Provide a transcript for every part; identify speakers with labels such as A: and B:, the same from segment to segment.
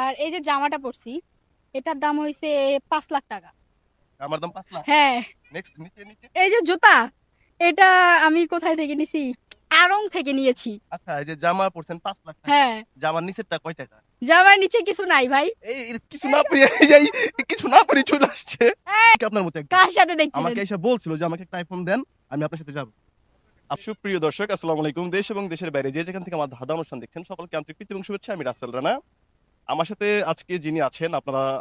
A: আর এই যে জামাটা পরছি, এটার দাম হইছে 5 লাখ টাকা।
B: আমার দাম 5 লাখ।
A: হ্যাঁ।
B: নেক্সট নিচে নিচে।
A: এই যে জুতা, এটা আমি কোথায় থেকে নিছি? আড়ং থেকে নিয়েছি।
B: আচ্ছা, এই যে জামা পড়ছেন 5 লাখ টাকা।
A: হ্যাঁ।
B: জামার নিচেরটা কয় টাকা?
A: জামার নিচে কিছু নাই ভাই।
B: এই কিছু না পরে এই কিছু না পরে চলে আসছে।
A: এই,
B: কি আপনার মতো একদম।
A: কার সাথে দেখছিলেন?
B: আমাকে এসে বলছিল যে আমাকে একটা আইফোন দেন, আমি আপনার সাথে যাব। সুপ্রিয় দর্শক, আসসালামু আলাইকুম। দেশ এবং দেশের বাইরে যে যেখান থেকে আমার ধাঁধা অনুষ্ঠান দেখছেন, সকলকে আন্তরিক প্রীতি এবং শুভেচ্ছা। আমি রাসেল রানা। আমার সাথে আজকে যিনি আছেন,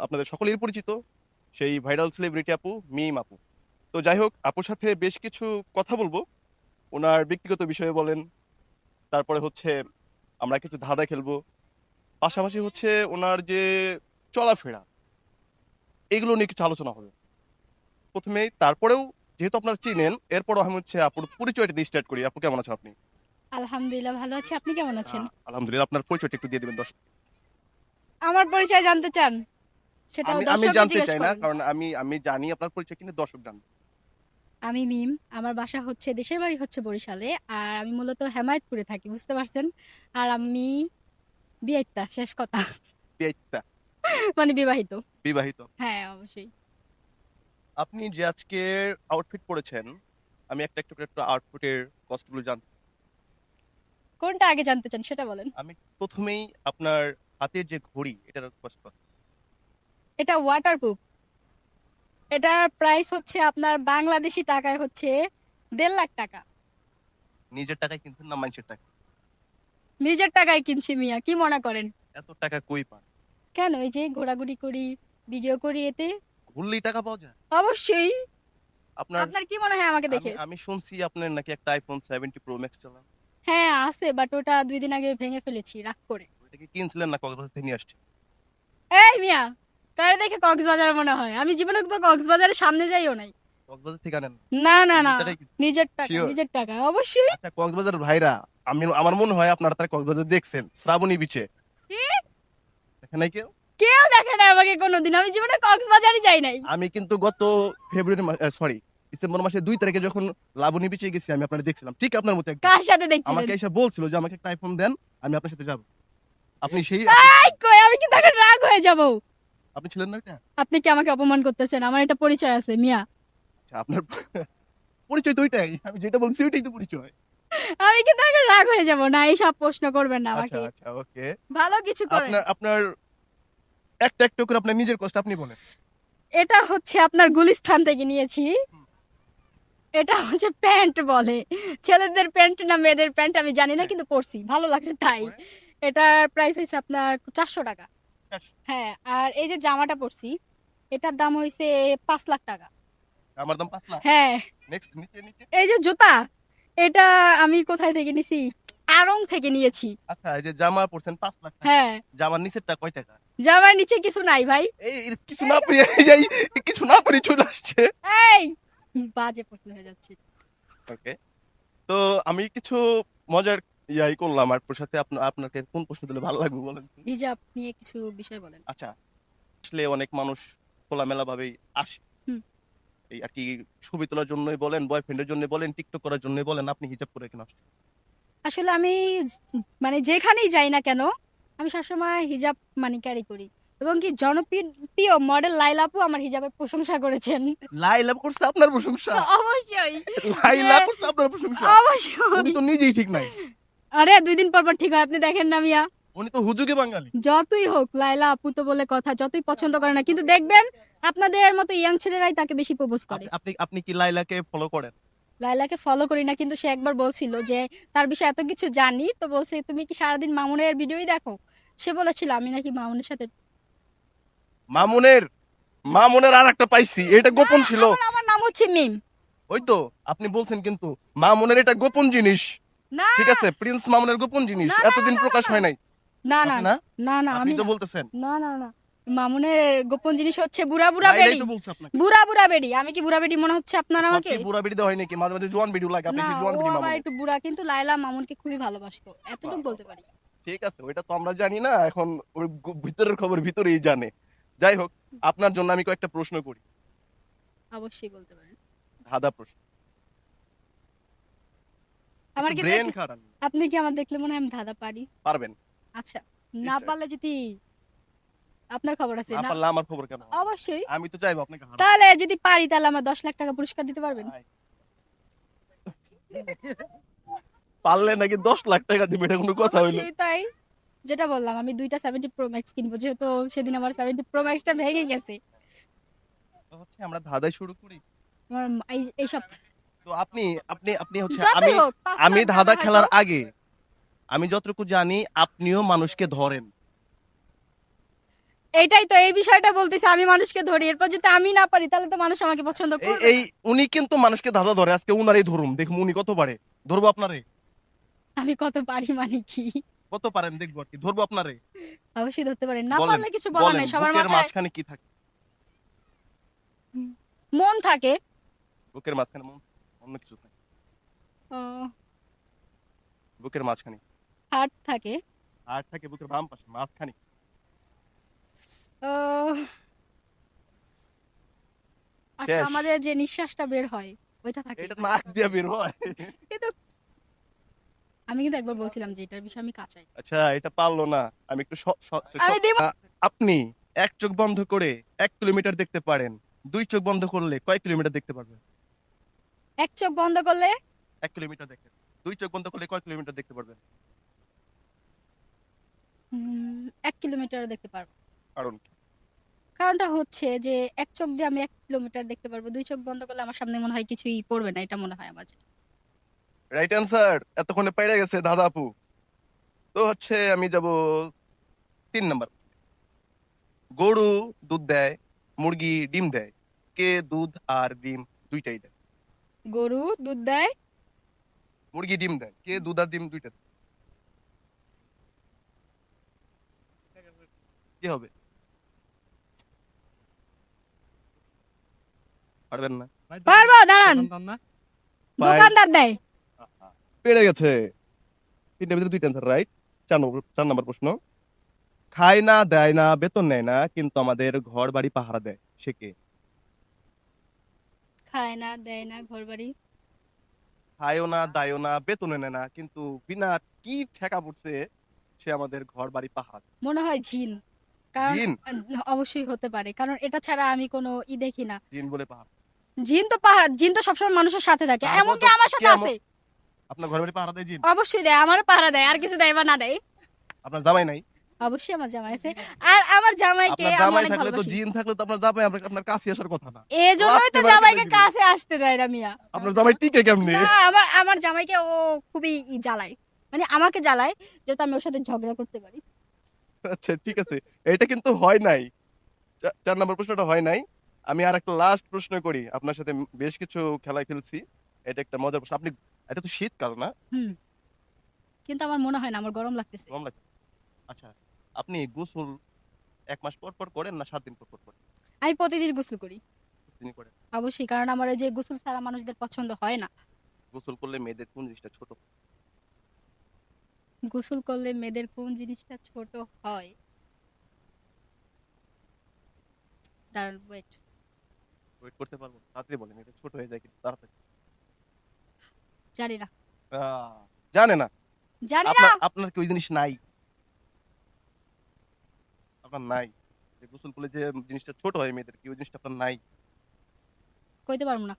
B: আপনাদের সকলের পরিচিত সেই ভাইরাল সেলিব্রিটি আপু মিম আপু। তো যাই হোক, আপুর সাথে বেশ কিছু কথা বলবো। ওনার ব্যক্তিগত বিষয়ে বলেন, তারপরে হচ্ছে আমরা কিছু ধাঁধা খেলবো, পাশাপাশি হচ্ছে ওনার যে চলাফেরা, এগুলো নিয়ে কিছু আলোচনা হবে প্রথমেই। তারপরেও যেহেতু আপনারা চিনেন, এরপরও আমি হচ্ছে আপুর পরিচয়টা দিয়ে স্টার্ট করি। আপু, কেমন আছেন আপনি?
A: আলহামদুলিল্লাহ ভালো আছি। আপনি কেমন আছেন?
B: আলহামদুলিল্লাহ। আপনার পরিচয়টা একটু দিয়ে দিবেন দর্শক।
A: আমার পরিচয় জানতে চান? সেটাও
B: আমি আমি
A: দর্শককে
B: জানতে
A: জিজ্ঞেস
B: চাই না,
A: করেন।
B: কারণ আমি জানি আপনার পরিচয়, কিন্তু দর্শক জানবে।
A: আমি মিম। আমার বাসা হচ্ছে, দেশের বাড়ি হচ্ছে বরিশালে। আর আমি মূলত হেমায়েতপুরে থাকি, বুঝতে পারছেন? আর আমি বিয়েটা শেষ কথা।
B: বিয়েটা
A: মানে বিবাহিত।
B: বিবাহিত।
A: হ্যাঁ, অবশ্যই।
B: আপনি যে আজকে আউটফিট পরেছেন, আমি একটা একটু করে একটু আউটফিটের কস্টগুলো জানতে।
A: কোনটা আগে জানতে চান সেটা বলেন।
B: আমি প্রথমেই আপনার হাতের যে ঘড়ি, এটার কস্ট কত?
A: এটা ওয়াটারপ্রুফ। এটার প্রাইস হচ্ছে আপনার বাংলাদেশি টাকায় হচ্ছে 1.5 লাখ টাকা।
B: নিজের টাকায় কিনছেন না মানুষের টাকা?
A: নিজের টাকায় কিনছি মিয়া, কি মনে করেন?
B: এত টাকা কই পান?
A: কেন, এই যে ঘোরাঘুরি করি, ভিডিও করি, এতে।
B: ঘুরলেই টাকা পাওয়া যায়?
A: অবশ্যই।
B: আপনার
A: আপনার কি মনে হয় আমাকে
B: আমি
A: দেখে?
B: আমি শুনছি আপনার নাকি একটা আইফোন 70 প্রো ম্যাক্স চালান।
A: হ্যাঁ আছে, বাট ওটা 2 দিন আগে ভেঙে ফেলেছি রাগ করে।
B: ওইটা কি কিনছিলেন না কক্সবাজার থেকে নিয়ে আসছেন?
A: এই মিয়া, তারে দেখে কক্সবাজার মনে হয়? আমি জীবনে তো কক্সবাজারের সামনে যাইও নাই।
B: কক্সবাজার থেকে আনেন না?
A: না না না,
B: নিজের টাকায় কিনছেন?
A: নিজের টাকা,
B: শিওর?
A: নিজের টাকা অবশ্যই।
B: আচ্ছা, কক্সবাজার ভাইরা, আমার মনে হয় আপনারা তারা কক্সবাজার দেখছেন শ্রাবণী বিচে।
A: কি?
B: দেখেন নাই কেউ?
A: কেউ দেখে না আমাকে কোনোদিন, আমি জীবনে কক্সবাজারই যাই নাই।
B: আমি কিন্তু গত ফেব্রুয়ারি সরি ডিসেম্বর মাসে 2 তারিখে যখন লাবণী বিচে গেছি, আমি আপনারা দেখছিলাম ঠিক আপনার মতো একদম।
A: কার সাথে দেখছিলেন?
B: আমাকে এসে বলছিল যে আমাকে একটা আইফোন দেন, আমি আপনার সাথে যাব। আপনি সেই
A: এই কই, আমি কি তখন রাগ হয়ে যাব?
B: আপনি ছিলেন না এটা?
A: আপনি কি আমাকে অপমান করতেছেন? আমার একটা পরিচয় আছে মিয়া।
B: আচ্ছা, আপনার পরিচয় তো ওইটাই, আমি যেটা বলছি ওইটাই তো পরিচয়।
A: আমি কি তখন রাগ হয়ে যাব? না, এইসব প্রশ্ন করবেন না
B: আচ্ছা
A: আমাকে।
B: আচ্ছা, ওকে।
A: ভালো কিছু করেন।
B: আপনার আপনার একটা একটা করে আপনার নিজের কষ্ট আপনি বলেন।
A: এটা হচ্ছে আপনার গুলিস্তান থেকে নিয়েছি।
B: হুম।
A: এটা হচ্ছে প্যান্ট বলে। ছেলেদের প্যান্ট না মেয়েদের প্যান্ট আমি জানি না,
B: হ্যাঁ,
A: কিন্তু পরছি। ভালো লাগছে তাই।
B: তারপরে?
A: এটার প্রাইস হইছে আপনার 400 টাকা।
B: ব্যাস।
A: হ্যাঁ, আর এই যে জামাটা পরছি, এটার দাম হইছে 5 লাখ টাকা।
B: আমার দাম 5 লাখ।
A: হ্যাঁ।
B: নেক্সট নিচে নিচে।
A: এই যে জুতা, এটা আমি কোথায় থেকে নিছি? আড়ং থেকে নিয়েছি।
B: আচ্ছা, এই যে জামা পড়ছেন 5 লাখ টাকা।
A: হ্যাঁ।
B: জামার নিচেরটা কয় টাকা?
A: জামার নিচে কিছু নাই ভাই।
B: এই কিছু না পরে কিছু না পরে চলে আসছে।
A: এই, বাজে প্রশ্ন হয়ে যাচ্ছে।
B: ওকে। তো আমি কিছু মজার ইয়াই করলাম আর সাথে আপনাকে কোন প্রশ্ন দিলে ভালো লাগবে বলেন তো?
A: হিজাব নিয়ে কিছু বিষয় বলেন।
B: আচ্ছা, আসলে অনেক মানুষ খোলামেলা ভাবেই আসে
A: হুম।
B: এই আর কি, ছবি তোলার জন্যই বলেন, বয়ফ্রেন্ডের জন্য বলেন, টিকটক করার জন্য বলেন, আপনি হিজাব করে কেন আসছেন?
A: আসলে আমি মানে যেখানেই যাই না কেন, আমি সবসময় হিজাব মানে ক্যারি করি। এবং কি জনপ্রিয় মডেল লাইলা আপু আমার হিজাবের প্রশংসা করেছেন।
B: লাইলা করছে আপনার প্রশংসা?
A: অবশ্যই। যে
B: লাইলা করছে আপনার প্রশংসা? উনি
A: অবশ্যই।
B: তো নিজেই ঠিক নাই।
A: আরে 2 দিন পর পর ঠিক হয়, আপনি দেখেন না মিয়া?
B: উনি তো হুজুগে বাঙালি।
A: যতই হোক লাইলা আপু তো বলে কথা, যতই পছন্দ করে না, কিন্তু দেখবেন আপনাদের মতো ইয়াং ছেলেরাই তাকে বেশি প্রপোজ করে।
B: আপনি আপনি আপনি কি লাইলাকে ফলো করেন?
A: লাইলাকে ফলো করি না, কিন্তু সে একবার বলছিল যে তার বিষয়ে এত কিছু জানি, তো বলছে তুমি কি সারাদিন মামুনের ভিডিওই দেখো? সে বলেছিল আমি নাকি মামুনের সাথে।
B: মামুনের মামুনের আর একটা পাইছি, এটা
A: না,
B: গোপন ছিল।
A: আমার আমার নাম হচ্ছে মিম।
B: ওই তো আপনি বলছেন, কিন্তু মামুনের এটা গোপন জিনিস।
A: না
B: ঠিক আছে, প্রিন্স মামুনের গোপন জিনিস
A: না না
B: এতদিন
A: না
B: প্রকাশ
A: না
B: হয় নাই।
A: না না
B: আপনি
A: না
B: না,
A: না না,
B: আপনি
A: আমি
B: তো
A: না।
B: বলতেছেন।
A: না না না, মামুনের গোপন জিনিস হচ্ছে বুড়া বুড়া
B: লাইলাই
A: বেড়ি।
B: তো বলছে আপনাকে।
A: বুড়া বুড়া বেড়ি, আমি কি বুড়া বেড়ি মনে হচ্ছে আপনার
B: সব
A: আমাকে?
B: কি বুড়া বিড়ি দেওয়া হয় নাকি? মাঝে মাঝে জোয়ান বিড়িও লাগে, আপনি
A: না,
B: সেই জোয়ান
A: ও
B: বিড়ি
A: আবার
B: মামুনের।
A: একটু বুড়া, কিন্তু লায়লা মামুনকে খুবই ভালোবাসতো,
B: বাহ,
A: এতটুকু
B: বাহ,
A: বলতে
B: বাহ।
A: পারি।
B: ঠিক আছে, ওইটা তো আমরা জানি না এখন, ওই ভিতরের খবর ভিতরেই জানে। যাই হোক, আপনার জন্য আমি কয়েকটা প্রশ্ন করি,
A: অবশ্যই বলতে পারেন।
B: ধাঁধা প্রশ্ন। একটু
A: আমার কি
B: ব্রেন
A: দেখলে,
B: খারাপ।
A: আপনি কি আমার দেখলে মনে হয় আমি ধাঁধা পারি?
B: পারবেন?
A: আচ্ছা, না
B: নিশ্চয়।
A: পারলে যদি আপনার খবর আছে
B: না
A: না?
B: পারলে আমার খবর কেন?
A: অবশ্যই।
B: আমি তো চাইবো আপনাকে হারাতে।
A: তাহলে যদি পারি তাহলে আমার 10 লাখ টাকা পুরস্কার দিতে পারবেন?
B: পারলে নাকি 10 লাখ টাকা দিবে, এটা কোনো কথা হইলো?
A: অবশ্যই তাই। যেটা বললাম আমি 2টা 70 প্রো ম্যাক্স কিনবো, যেহেতু সেদিন আমার 70 প্রো ম্যাক্সটা ভেঙে গেছে।
B: তো হচ্ছে আমরা ধাঁধাই শুরু করি।
A: আমার এইসব
B: তো আপনি আপনি আপনি হচ্ছে
A: যতই হোক 5
B: আমি
A: লাখ
B: ধাঁধা
A: টাকা
B: খেলার
A: হয়তো।
B: আগে আমি যতটুকু জানি আপনিও মানুষকে ধরেন।
A: এইটাই তো, এই বিষয়টা বলতেছি, আমি মানুষকে ধরি, এরপর যদি আমি না পারি তাহলে তো মানুষ আমাকে পছন্দ
B: এই
A: করবে
B: এই
A: না।
B: উনি কিন্তু মানুষকে ধাঁধা ধরে, আজকে উনারই ধরুম, দেখুন উনি কত পারে। ধরবো আপনারে?
A: আমি কত পারি মানে কি?
B: কত পারেন দেখবো আর কি, ধরবো আপনারে।
A: অবশ্যই ধরতে পারেন, না
B: বলেন,
A: পারলে কিছু বলার
B: বলেন,
A: নাই, সবার
B: বুকের
A: মাথায়
B: মাঝখানে কি থাকে?
A: মন থাকে।
B: বুকের মাঝখানে অন্য কিছু থাকে। বুকের মাঝখানে
A: হার্ট থাকে।
B: আর থাকে বুকের বাম পাশে মাঝখানে।
A: আহ, আচ্ছা,
B: শেষ।
A: আমাদের যে নিঃশ্বাসটা বের হয় ওইটা থাকে।
B: এটা নাক দিয়ে বের হয়।
A: কিন্তু আমি কিন্তু একবার বলছিলাম যে এটার বিষয়ে আমি কাঁচাই।
B: আচ্ছা, এটা পারলো না। আমি একটু
A: আমি দিব।
B: আপনি এক চোখ বন্ধ করে 1 কিলোমিটার দেখতে পারেন, 2 চোখ বন্ধ করলে কয় কিলোমিটার দেখতে পারবেন?
A: এক চোখ বন্ধ করলে
B: 1 কিলোমিটার দেখেন, 2 চোখ বন্ধ করলে কয় কিলোমিটার দেখতে পারবেন?
A: 1 কিলোমিটার দেখতে পারবো।
B: কারণ কি?
A: কারণটা হচ্ছে যে এক চোখ দিয়ে আমি 1 কিলোমিটার দেখতে পারবো, 2 চোখ বন্ধ করলে আমার সামনে মনে হয় কিছুই পড়বে না, এটা মনে হয় আমার যেটা।
B: রাইট অ্যান্সার এতক্ষণে পেরে গেছে দাদা আপু। তো হচ্ছে আমি যাব 3 নাম্বার। গরু দুধ দেয়, মুরগি ডিম দেয়, কে দুধ আর ডিম দুইটাই দেয়?
A: গরু দুধ দেয়।
B: মুরগি ডিম দেয়, কে দুধ আর ডিম দুইটা দেয়? কি হবে? পারবেন না?
A: পারবো, দাঁড়ান।
B: পাই-
A: দোকানদার দেয়।
B: পেরে গেছে। 3টার ভিতরে 2টা অ্যান্সার রাইট। 4 নাম্বার প্রশ্ন। খায় না, দেয় না, বেতন নেয় না, কিন্তু আমাদের ঘর বাড়ি পাহারা দেয়, সে কে?
A: খায় না, দেয় না, ঘর বাড়ি।
B: খায়ও না, দায়ও না, বেতন নেয় না, কিন্তু বিনা কি ঠেকা পড়ছে, সে আমাদের ঘর বাড়ি পাহারা দেয়।
A: মনে হয় জিন। কারণ
B: জিন?
A: অবশ্যই হতে পারে, কারণ এটা ছাড়া আমি কোনো দেখি না।
B: জিন বলে পাহারা?
A: জিন তো সবসময় মানুষের সাথে থাকে,
B: তারপর
A: এমনকি
B: তো
A: আমার সাথে
B: কেমন
A: আছে।
B: আপনার ঘর বাড়ি পাহারা দেয় জিন?
A: অবশ্যই দেয়, আমারও পাহারা দেয়, আর কিছু দেয় বা না দেয়।
B: আপনার জামাই নাই?
A: অবশ্যই আমার জামাই আছে, আর আমার জামাইকে
B: আপনার
A: আমি
B: জামাই
A: অনেক
B: থাকলে তো
A: ভালোবাসি।
B: জিন থাকলে তো আপনার জামাই আপনার কাছে আসার কথা না।
A: এই জন্যই তো
B: রাত্রে বেলা
A: জামাইকে
B: কেটে দিবে।
A: কাছে আসতে দেয় না মিয়া।
B: আপনার জামাই টিকে কেমনে?
A: না, আমার জামাইকে ও খুবই জ্বালায়, মানে আমাকে জ্বালায়, যাতে আমি ওর সাথে ঝগড়া করতে পারি।
B: আচ্ছা ঠিক আছে, এটা কিন্তু হয় নাই। 4 নাম্বার প্রশ্নটা হয় নাই। আমি আর একটা লাস্ট প্রশ্ন করি, আপনার সাথে বেশ কিছু খেলা খেলছি, এটা একটা মজার প্রশ্ন। আপনি, এটা তো শীতকাল না?
A: হুম, কিন্তু আমার মনে হয় না, আমার গরম লাগতেছে।
B: গরম লাগে? আচ্ছা, আপনি গোসল 1 মাস পর পর করেন না 7 দিন পর পর করেন?
A: আমি প্রতিদিন গোসল করি।
B: প্রতিদিনই করেন?
A: অবশ্যই, কারণ আমার এই যে গোসল ছাড়া মানুষদের পছন্দ হয় না।
B: গোসল করলে মেয়েদের কোন জিনিসটা ছোট?
A: গোসল করলে মেয়েদের কোন জিনিসটা ছোট হয়? দাঁড়ান, ওয়েট।
B: ওয়েট করতে পারবো? তাড়াতাড়ি বলেন, এটা ছোট হয়ে যায় কিন্তু তাড়াতাড়ি।
A: জানি না।
B: জানে না?
A: জানি না।
B: আপনার কি ওই জিনিস নাই? আপনার নাই? যে গোসল করলে যে জিনিসটা ছোট হয় মেয়েদের, কি ওই জিনিসটা আপনার নাই?
A: কইতে পারবো না,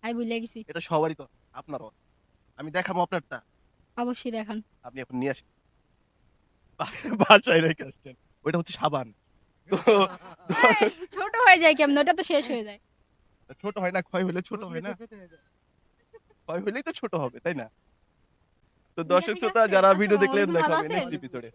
A: আমি ভুলে গেছি।
B: এটা সবারই তো, আপনারও আছে। আমি দেখাবো আপনারটা,
A: অবশ্যই দেখান।
B: আপনি এখন নিয়ে আসেন। বাসায় রেখে আসছেন। ওইটা হচ্ছে সাবান। তো
A: ছোট হয়ে যায় কেমন, ওটা তো শেষ হয়ে যায়।
B: ছোট হয় না, ক্ষয় হলে ছোট হয় না? ক্ষয় হলেই তো ছোট হবে, তাই না? তো
A: এটা
B: দর্শক
A: ঠিক
B: শ্রোতা
A: আছে?
B: যারা
A: আচ্ছা,
B: ভিডিও দেখলেন,
A: ওরকম
B: দেখা
A: ভালো
B: হবে
A: আছে?
B: নেক্সট এপিসোডে।